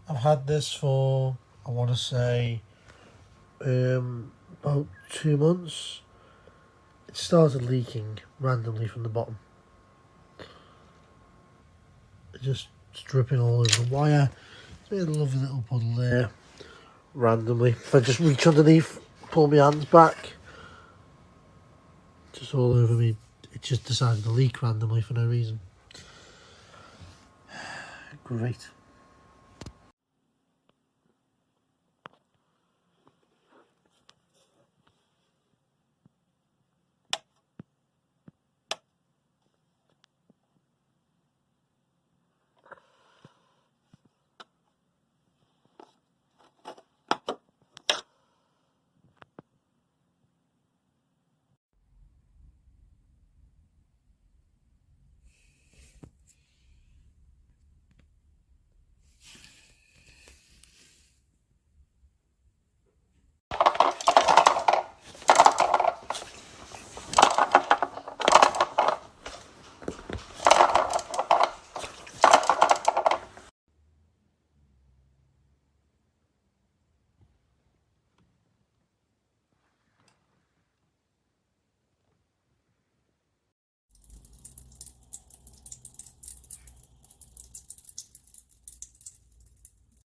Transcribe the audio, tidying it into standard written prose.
I've had this for, I want to say, about 2 months. It started leaking randomly from the bottom. It's dripping all over the wire. It's a lovely little puddle there, randomly. If I just reach underneath, pull my hands back, just all over me. It just decided to leak randomly for no reason. Great.